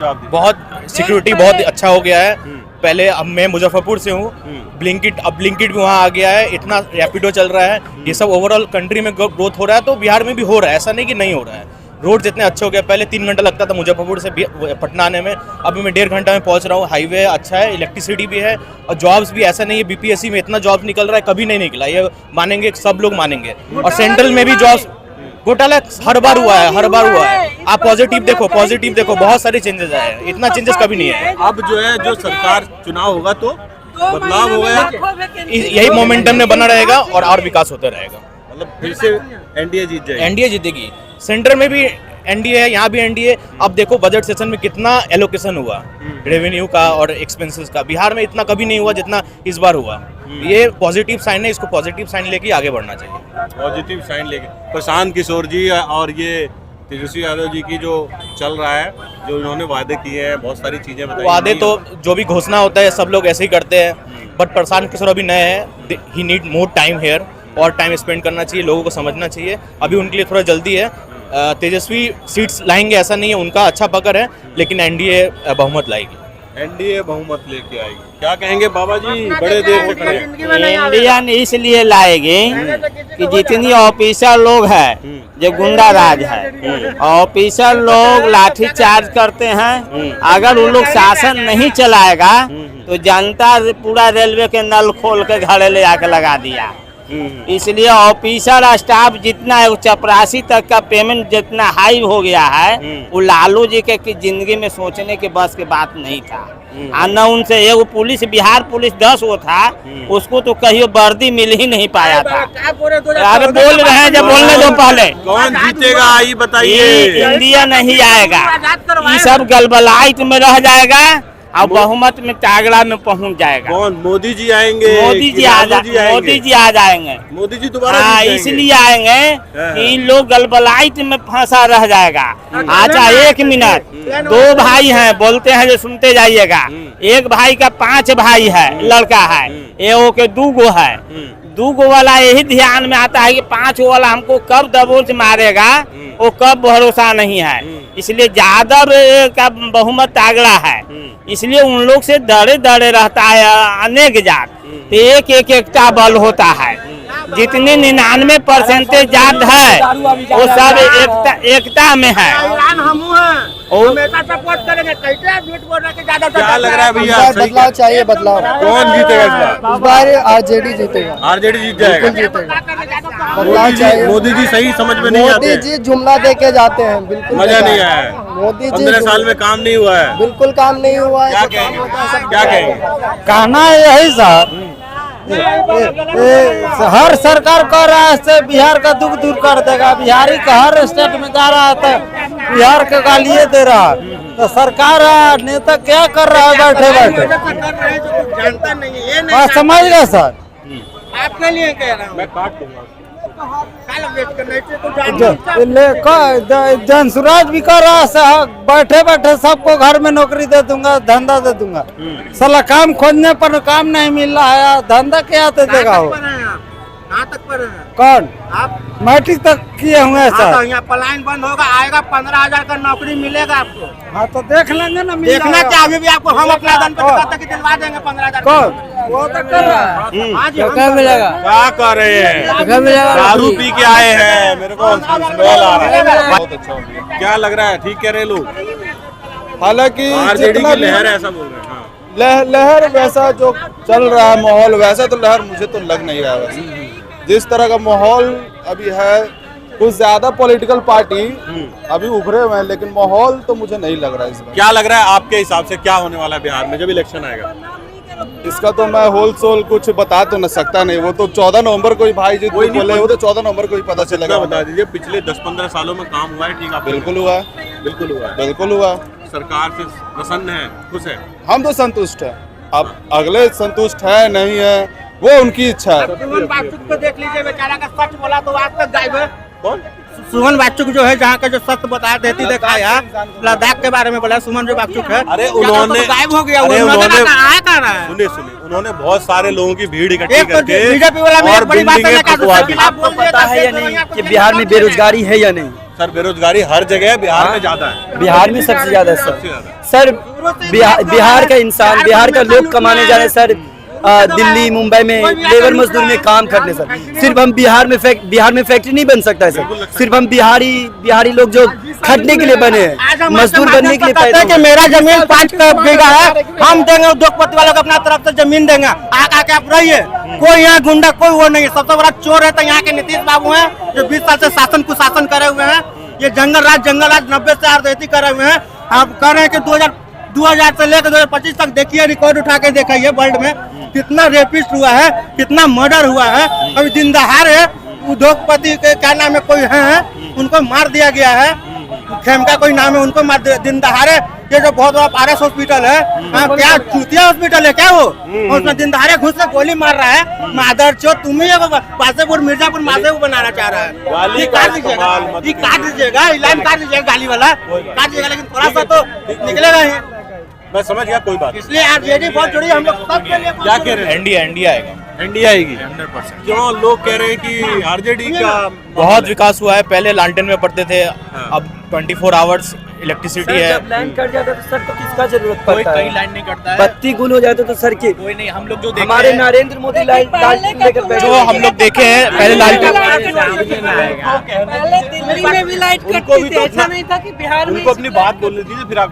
बहुत सिक्योरिटी बहुत अच्छा हो गया है। पहले अब मैं मुजफ्फरपुर से हूँ, अब ब्लिंकिट भी वहाँ आ गया है, इतना रैपिडो चल रहा है, ये सब ओवरऑल कंट्री में ग्रोथ हो रहा है, तो बिहार में भी हो रहा है, ऐसा नहीं कि नहीं हो रहा है। रोड जितने अच्छे हो गए, पहले 3 घंटा लगता था मुजफ्फरपुर से पटना आने में, अभी मैं 1.5 घंटा में पहुँच रहा हूँ। हाईवे अच्छा है, इलेक्ट्रिसिटी भी है, और जॉब्स भी ऐसा नहीं है बीपीएससी में इतना जॉब निकल रहा है, कभी नहीं निकला, ये मानेंगे, सब लोग मानेंगे। और सेंट्रल में भी जॉब्स घोटाला हर बार हुआ है। आप पॉजिटिव देखो, बहुत सारे चेंजेस आए हैं, इतना चेंजेस कभी नहीं है। अब जो है जो सरकार चुनाव होगा तो बदलाव होगा, यही मोमेंटम में बना रहेगा और विकास होता रहेगा। मतलब फिर से एनडीए जीत जाएगी। एनडीए जीतेगी, सेंटर में भी एनडीए है, यहाँ भी एनडीए। अब देखो बजट सेशन में कितना एलोकेशन हुआ रेवेन्यू का और एक्सपेंसेस का, बिहार में इतना कभी नहीं हुआ जितना इस बार हुआ। ये पॉजिटिव साइन है, इसको पॉजिटिव साइन लेके आगे बढ़ना चाहिए। पॉजिटिव साइन लेके प्रशांत किशोर जी और ये तेजस्वी यादव जी की जो चल रहा है, जो इन्होंने वादे किए हैं, बहुत सारी चीजें बताई। वादे तो जो भी घोषणा होता है सब लोग ऐसे ही करते हैं, बट प्रशांत किशोर अभी नए हैं, ही नीड मोर टाइम हेयर, और टाइम स्पेंड करना चाहिए, लोगों को समझना चाहिए, अभी उनके लिए थोड़ा जल्दी है। तेजस्वी सीट्स लाएंगे ऐसा नहीं है, उनका अच्छा पकड़ है, लेकिन एनडीए बहुमत लाएगी। एनडीए बहुमत लेके आएगी। क्या कहेंगे बाबा जी, बड़े देर से खड़े हैं। इंडियन इसलिए लाएगी कि जितनी ऑफिसर लोग हैं जो गुंडा राज है, ऑफिसर लोग लाठी चार्ज करते हैं, अगर वो लोग शासन नहीं चलाएगा तो जनता पूरा रेलवे के नल खोल के घरे ले आके लगा दिया। इसलिए ऑफिसर स्टाफ जितना 84 तक का पेमेंट जितना हाई हो गया है, वो लालू जी के जिंदगी में सोचने के बस के बात नहीं था। न उनसे एगो पुलिस, बिहार पुलिस 10 वो था, उसको तो कहीं वर्दी मिल ही नहीं पाया था। अरे बोल रहे हैं, जब बोलने दो पहले। कौन जीतेगा ये बताइए। इंडिया नहीं आएगा, ये सब गलबलाइट में रह जाएगा और बहुमत में तागड़ा में पहुंच जाएगा। कौन? मोदी जी आएंगे? मोदी जी आ जाएंगे। मोदी जी दोबारा इसलिए आएंगे कि इन लोग गलबलाइट में फंसा रह जाएगा। अच्छा 1 मिनट, 2 भाई हैं, बोलते हैं जो सुनते जाइएगा। एक भाई का 5 भाई है, लड़का है, एगो के 2 गो है। 2 गो वाला यही ध्यान में आता है कि 5 वाला हमको कब दबोच मारेगा, वो कब भरोसा नहीं है। इसलिए यादव का बहुमत तागड़ा है, इसलिए उन लोग से डरे रहता है अनेक जात। एकता बल होता है, जितने 99% जात है वो सब एकता में है। क्या लग रहा है भैया? बदलाव चाहिए, बदलाव। कौन जीतेगा इस बार? आरजेडी जीतेगा। आरजेडी जीत जाएगा। बदलाव चाहिए। मोदी जी सही समझ में नहीं आते। मोदी जी जुमला दे के जाते हैं, बिल्कुल मजा नहीं आया। मोदी जी 15 साल में काम नहीं हुआ है। बिल्कुल काम नहीं हुआ है। क्या कहेंगे? कहना है यही सर, हर सरकार कह रहा है बिहार का दुख दूर कर देगा। बिहारी का हर स्टेट में जा रहा है तो बिहार के गालिए दे रहा है, तो सरकार नेता क्या कर रहा है बैठे बैठे? जानता नहीं है, ये नहीं समझ गए सर। आपके लिए कह रहा हूँ। मैं काट दूंगा। जनसुराज भी कर रहा है, बैठे बैठे सबको घर में नौकरी दे दूंगा, धंधा दे दूंगा। साला काम खोजने पर काम नहीं मिल रहा है, धंधा क्या दे देगा वो? कहाँ तक पर है? कौन? आप मैट्रिक तक किए हुए हैं सर। तो यहाँ पलायन बंद होगा, आएगा 15,000 का नौकरी मिलेगा आपको। हाँ तो देख लेंगे ना, देखना क्या, अभी भी आपको हम अपना दम पे दिलवा देंगे 15,000। कौन? वो तो कर रहा है। हाँ जी, क्या मिलेगा? क्या कर रहे हैं? दारू पी के आए हैं, मेरे को स्मेल आ रहा है। बहुत अच्छा हो गया। क्या लग रहा है, ठीक कह रहे लोग? हालांकि आरजेडी की लहर है ऐसा बोल रहे हैं। लहर वैसा जो चल रहा है माहौल, वैसा तो लहर मुझे तो लग नहीं रहा है। वैसे जिस तरह का माहौल अभी है, कुछ ज्यादा पॉलिटिकल पार्टी अभी उभरे हुए हैं, लेकिन माहौल तो मुझे नहीं लग रहा है इस बार। क्या लग रहा है आपके हिसाब से, क्या होने वाला है बिहार में जब इलेक्शन आएगा? इसका तो मैं होल सोल कुछ बता तो न सकता नहीं। वो तो 14 नवंबर को ही भाई जी बोले, वो तो 14 नवंबर को ही पता चलेगा। बता दीजिए, पिछले 10-15 सालों में काम हुआ है? ठीक है, बिल्कुल हुआ, बिल्कुल हुआ, बिल्कुल हुआ। सरकार से प्रसन्न है, खुश है? हम तो संतुष्ट है। अब अगले संतुष्ट है नहीं है वो उनकी इच्छा है। सुमन बाचुक को देख लीजिए, बेचारा का सच बोला तो आज तक गायब है। कौन? सुमन बाचुक जो है, जहाँ का जो सत्य बताया देती दिखाया, लद्दाख के बारे में बोला सुमन जो बाचुक है। अरे उन्होंने गायब हो गया। सुनिए, उन्होंने बहुत सारे लोगों की भीड़ इकट्ठी करके बीजेपी वाला और बिल्डिंगें फंसवा दी। आपको पता है या नहीं कि बिहार में बेरोजगारी है या नहीं? सर बेरोजगारी हर जगह है, बिहार में ज्यादा है। बिहार में सबसे ज्यादा है सबसे सर। ज्यादा सर बिहार का इंसान, बिहार का लोग कमाने जा रहे हैं सर, दिल्ली मुंबई में लेबर मजदूर में काम करने सर। सिर्फ हम बिहार में फैक्ट्री नहीं बन सकता है सर। सिर्फ हम बिहारी लोग जो खटने के लिए बने हैं, मजदूर बनने के लिए पैदा कि मेरा जमीन 5 बीघा है, हम देंगे उद्योगपति वालों को अपना तरफ से जमीन देंगे, आके आप रहिए। कोई यहाँ गुंडा कोई वो नहीं है। सबसे बड़ा चोर है तो यहाँ के नीतीश बाबू हैं, जो 20 साल से शासन कुशासन करे हुए हैं। ये जंगल राज 90 से आर्थिक करे हुए हैं। आप कह रहे हैं कि 2000 से लेकर 2025 तक देखिए, रिकॉर्ड उठा के देखिए वर्ल्ड में कितना रेपिस्ट हुआ है, कितना मर्डर हुआ है। अभी दिन दहाड़े उद्योगपति के क्या नाम है कोई है, उनको मार दिया गया है। खेमका कोई नाम है, उनको मार दिया दिन दहाड़े। ये जो बहुत बड़ा पारस हॉस्पिटल है, क्या चूतिया हॉस्पिटल है क्या वो? उसमें दिन दहाड़े घुस के गोली मार रहा है। मादर चो तुम ही वासेपुर मिर्जापुर माधेपुर बनाना चाह रहा है। ये काट दीजिएगा, इलान काट दीजिएगा, गाली वाला काट दीजिएगा, लेकिन थोड़ा सा तो निकलेगा ही। मैं समझ गया, कोई बात। इसलिए आरजेडी बहुत जुड़ी, हम लोग सब के लिए क्या कह रहे हैं? इंडिया आएगा, इंडिया आएगी 100%। क्यों लोग कह रहे हैं कि आरजेडी का बहुत विकास हुआ है। पहले लालटेन में पढ़ते थे, अब 24 आवर्स इलेक्ट्रिसिटी है। जब लाइन कट जाता है तो सर को किसका जरूरत कोई पड़ता कहीं है? लाइन नहीं कटता है, बत्ती गुल हो जाता तो सर की कोई नहीं। हम लोग जो देखे हमारे हैं, नरेंद्र मोदी लाइन लेकर बैठे जो हम लोग देखे हैं पहले लालटेन, पहले दिल्ली में भी लाइट कटती थी, ऐसा नहीं था कि बिहार में उनको अपनी बात बोलनी थी, फिर आप